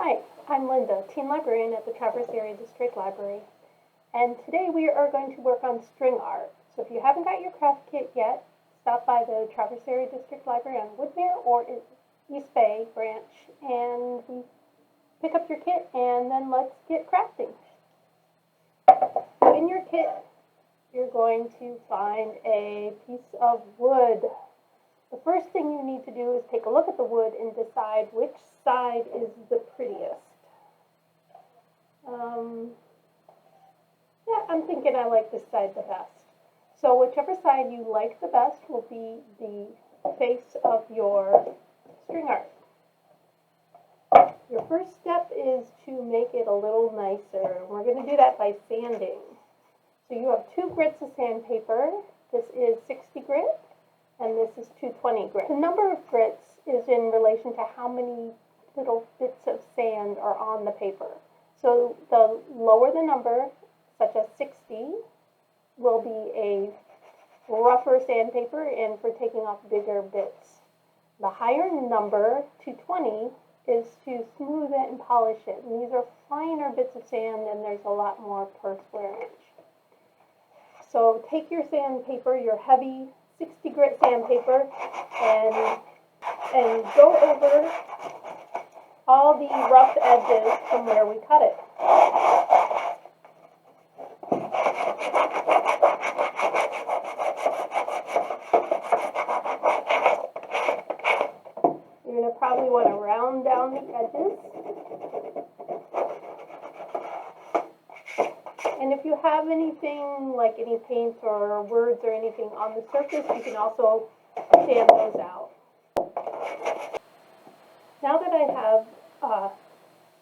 Hi, I'm Linda, Teen Librarian at the Traverse Area District Library, and today we are going to work on string art. So if you haven't got your craft kit yet, stop by the Traverse Area District Library on Woodmere or East Bay branch and pick up your kit, and then let's get crafting. So in your kit, you're going to find a piece of wood. The first thing you need to do is take a look at the wood and decide which side is the prettiest. I'm thinking I like this side the best. So whichever side you like the best will be the face of your string art. Your first step is to make it a little nicer. We're going to do that by sanding. So you have 2 grits of sandpaper. This is 60 grit, and this is 220 grit. The number of grits is in relation to how many little bits of sand are on the paper. So the lower the number, such as 60, will be a rougher sandpaper and for taking off bigger bits. The higher number, 220, is to smooth it and polish it. And these are finer bits of sand, and there's a lot more per square inch. So take your sandpaper, your heavy 60 grit sandpaper, and go over all the rough edges from where we cut it. You're going to probably want to round down the edges. And if you have anything like any paint or words or anything on the surface, you can also sand those out. Now that I have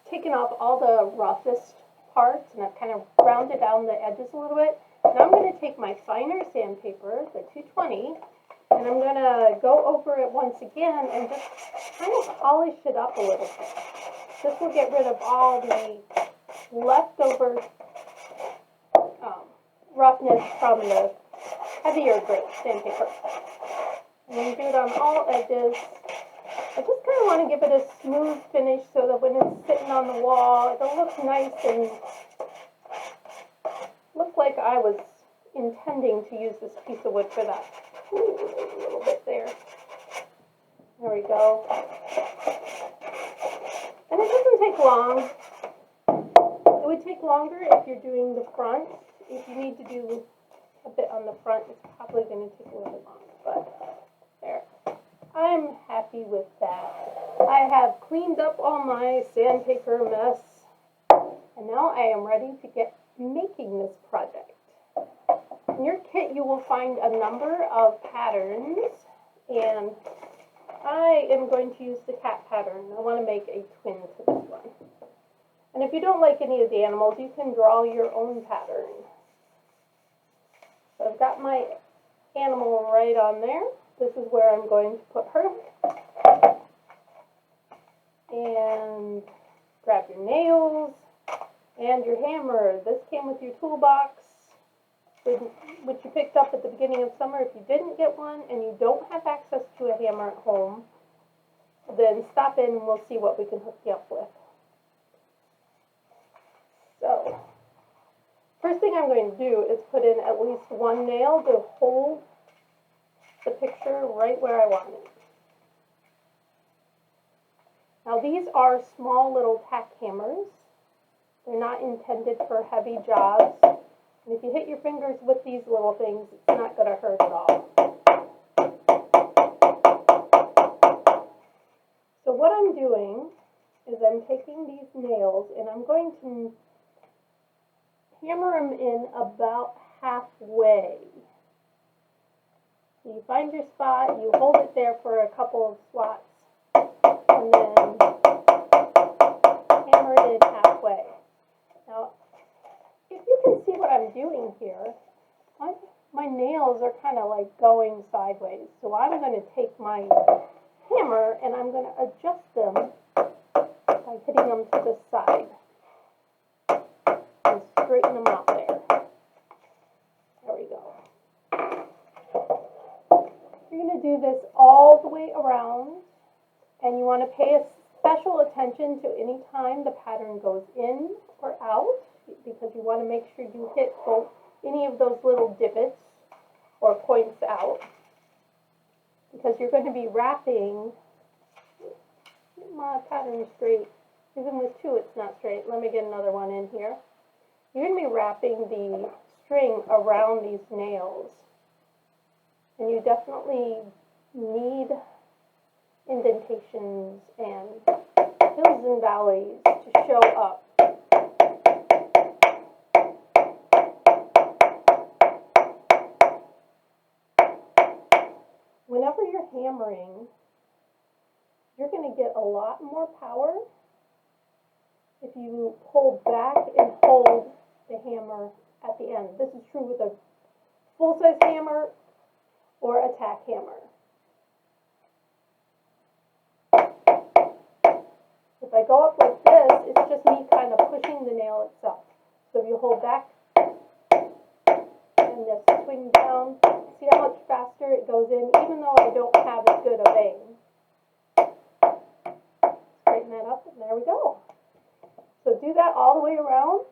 taken off all the roughest parts and I've kind of rounded down the edges a little bit, now I'm going to take my finer sandpaper, the 220, and I'm going to go over it once again and just kind of polish it up a little bit. This will get rid of all the leftover roughness from the heavier grit sandpaper. I'm going to do it on all edges. I just kind of want to give it a smooth finish so that when it's sitting on the wall, it'll look nice and look like I was intending to use this piece of wood for that. Ooh, a little bit there. There we go. And it doesn't take long. It would take longer if you're doing the front. If you need to do a bit on the front, it's probably going to take a little bit longer, but there. I'm happy with that. I have cleaned up all my sandpaper mess, and now I am ready to get making this project. In your kit, you will find a number of patterns, and I am going to use the cat pattern. I want to make a twin to this one. And if you don't like any of the animals, you can draw your own pattern. So I've got my animal right on there. This is where I'm going to put her. And grab your nails and your hammer. This came with your toolbox, which you picked up at the beginning of summer. If you didn't get one and you don't have access to a hammer at home, then stop in and we'll see what we can hook you up with. So, first thing I'm going to do is put in at least one nail to hold the picture right where I want it. Now these are small little tack hammers. They're not intended for heavy jobs. And if you hit your fingers with these little things, it's not going to hurt at all. So what I'm doing is I'm taking these nails and I'm going to hammer them in about halfway. So you find your spot, you hold it there for a couple of swats, and then hammer it in halfway. Now, if you can see what I'm doing here, my nails are kind of like going sideways. So I'm going to take my hammer and I'm going to adjust them by hitting them to the side and straighten them out there. There we go. You're going to do this all the way around, and you want to pay special attention to any time the pattern goes in or out, because you want to make sure you hit both any of those little divots or points out, because you're going to be wrapping. Get my pattern straight. Even with two, it's not straight. Let me get another one in here. You're going to be wrapping the string around these nails, and you definitely need indentations and hills and valleys to show up. Whenever you're hammering, you're going to get a lot more power if you pull back and hold the hammer at the end. This is true with a full-size hammer or a tack hammer. If I go up like this, it's just me kind of pushing the nail itself. So if you hold back and just swing down, see how much faster it goes in, even though I don't have as good a vein. Straighten that up, and there we go. So do that all the way around,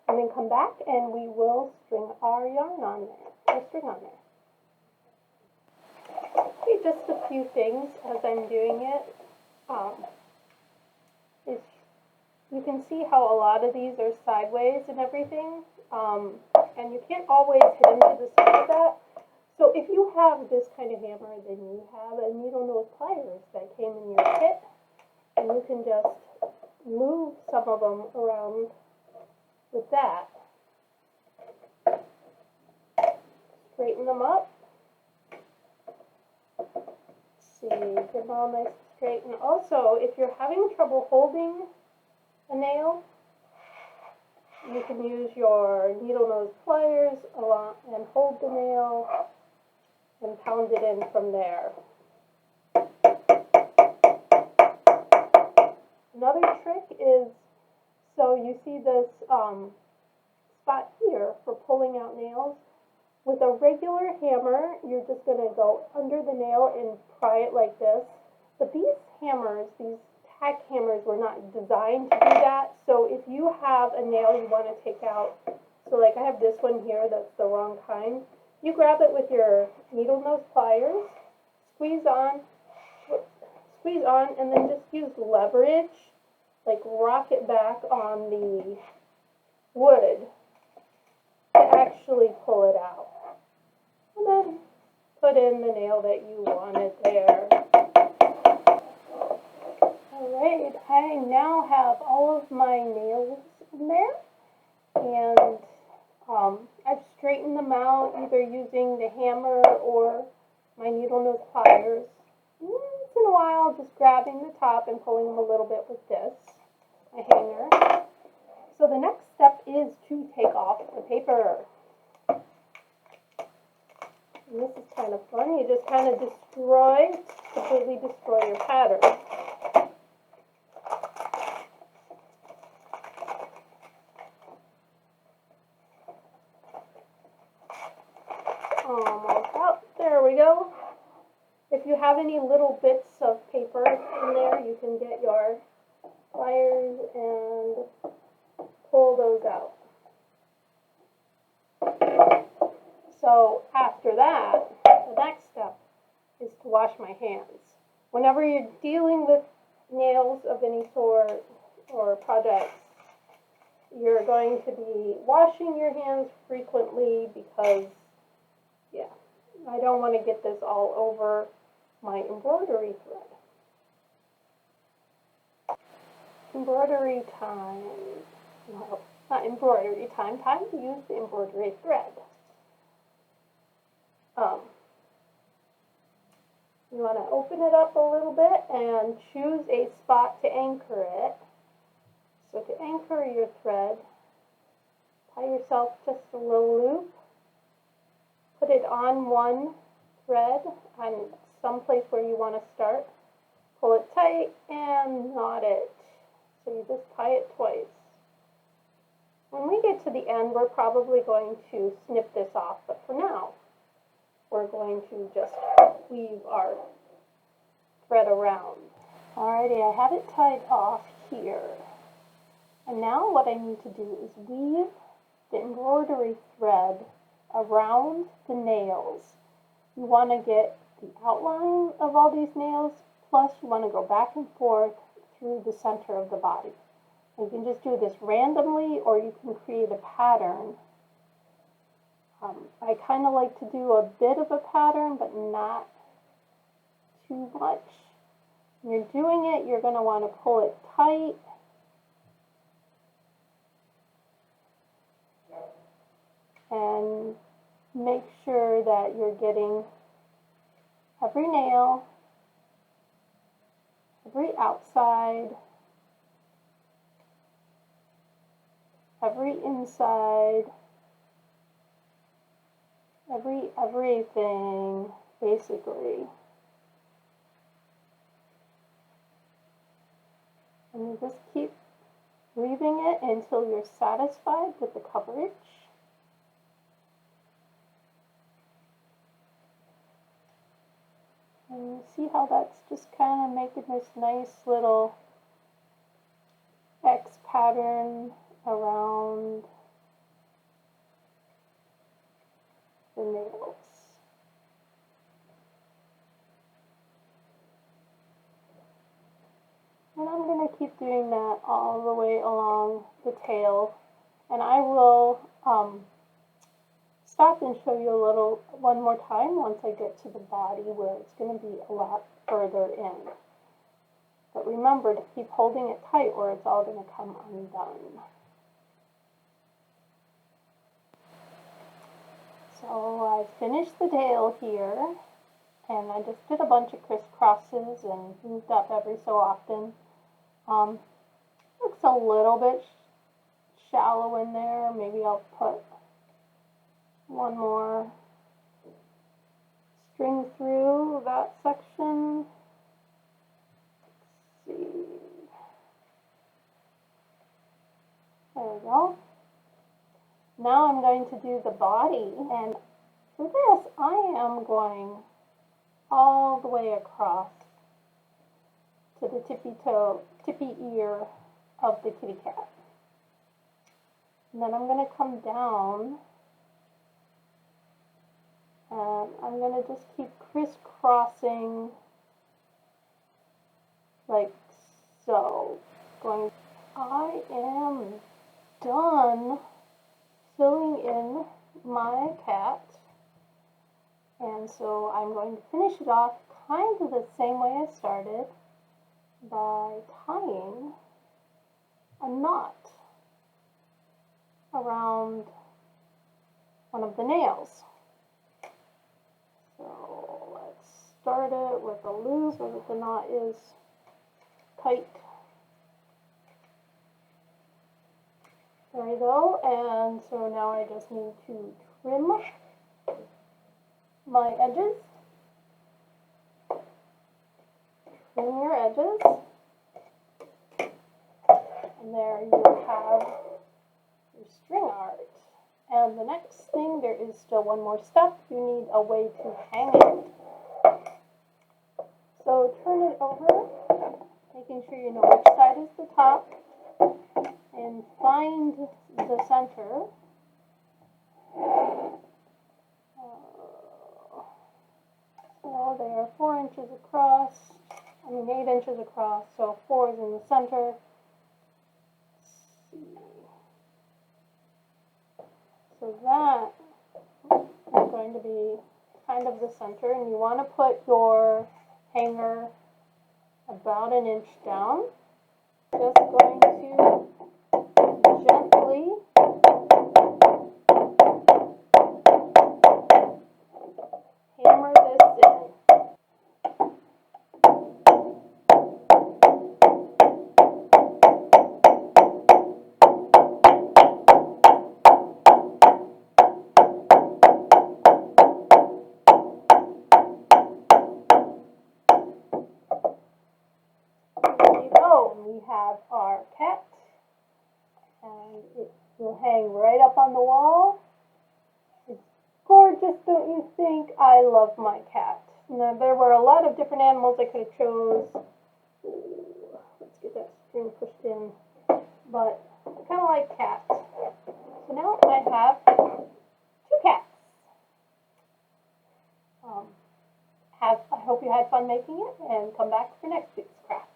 and then come back and we will string our yarn on there, or string on there. Okay, just a few things as I'm doing it. You can see how a lot of these are sideways and everything, and you can't always hit into the side of that. So if you have this kind of hammer, then you have a needle nose pliers that came in your kit, and you can just move some of them around with that. Straighten them up. See, get them all nice and straight. And also, if you're having trouble holding a nail, you can use your needle nose pliers and hold the nail and pound it in from there. Another trick is, so you see this spot here for pulling out nails. With a regular hammer, you're just going to go under the nail and pry it like this. But these hammers, these tack hammers, were not designed to do that. So if you have a nail you want to take out, so like I have this one here that's the wrong kind, you grab it with your needle nose pliers, squeeze on, and then just use leverage, like rock it back on the wood to actually pull it out. And then put in the nail that you wanted there. Alright, I now have all of my nails in there, and I've straightened them out either using the hammer or my needle nose pliers. Once in a while, just grabbing the top and pulling them a little bit with this, my hanger. So the next step is to take off the paper. And this is kind of fun. You just kind of completely destroy your pattern. Almost out. There we go. If you have any little bits of paper in there, you can get your pliers and pull those out. So after that, the next step is to wash my hands. Whenever you're dealing with nails of any sort or projects, you're going to be washing your hands frequently because, yeah, I don't want to get this all over my embroidery thread. Embroidery time. No, not embroidery time. Time to use the embroidery thread. You want to open it up a little bit and choose a spot to anchor it. So to anchor your thread, tie yourself just a little loop. Put it on one thread on some place where you want to start. Pull it tight and knot it. So you just tie it twice. When we get to the end, we're probably going to snip this off, but for now, we're going to just weave our thread around. Alrighty, I have it tied off here. And now what I need to do is weave the embroidery thread around the nails. You want to get the outline of all these nails, plus you want to go back and forth through the center of the body. You can just do this randomly, or you can create a pattern. I kind of like to do a bit of a pattern, but not too much. When you're doing it, you're going to want to pull it tight. And make sure that you're getting every nail, every outside, every inside, everything, basically. And you just keep weaving it until you're satisfied with the coverage. And you see how that's just kind of making this nice little X pattern around the nails. And I'm going to keep doing that all the way along the tail. And I will stop and show you one more time once I get to the body, where it's going to be a lot further in. But remember to keep holding it tight or it's all going to come undone. So I finished the tail here, and I just did a bunch of crisscrosses and moved up every so often. Looks a little bit shallow in there. Maybe I'll put one more string through that section. Let's see. There we go. Now I'm going to do the body, and for this I am going all the way across to the tippy ear of the kitty cat. And then I'm going to come down, and I'm going to just keep crisscrossing like so. I am done filling in my cat, and so I'm going to finish it off kind of the same way I started, by tying a knot around one of the nails. So let's start it with a loop so that the knot is tight. There we go, and so now I just need to trim my edges. Trim your edges, and there you have your string art. And the next thing, there is still one more step. You need a way to hang it. So turn it over, making sure you know which side is the top, and find the center. So they are 4 inches across. 8 inches across, so 4 is in the center. Let's see. So that is going to be kind of the center, and you want to put your hanger about 1 inch down. Just going to gently hammer this in. We have our cat, and it will hang right up on the wall. It's gorgeous, don't you think? I love my cat. Now, there were a lot of different animals I could have chose, Ooh, let's get that string pushed in. But I kind of like cats. So now I have 2 cats. I hope you had fun making it, and come back for next week's craft.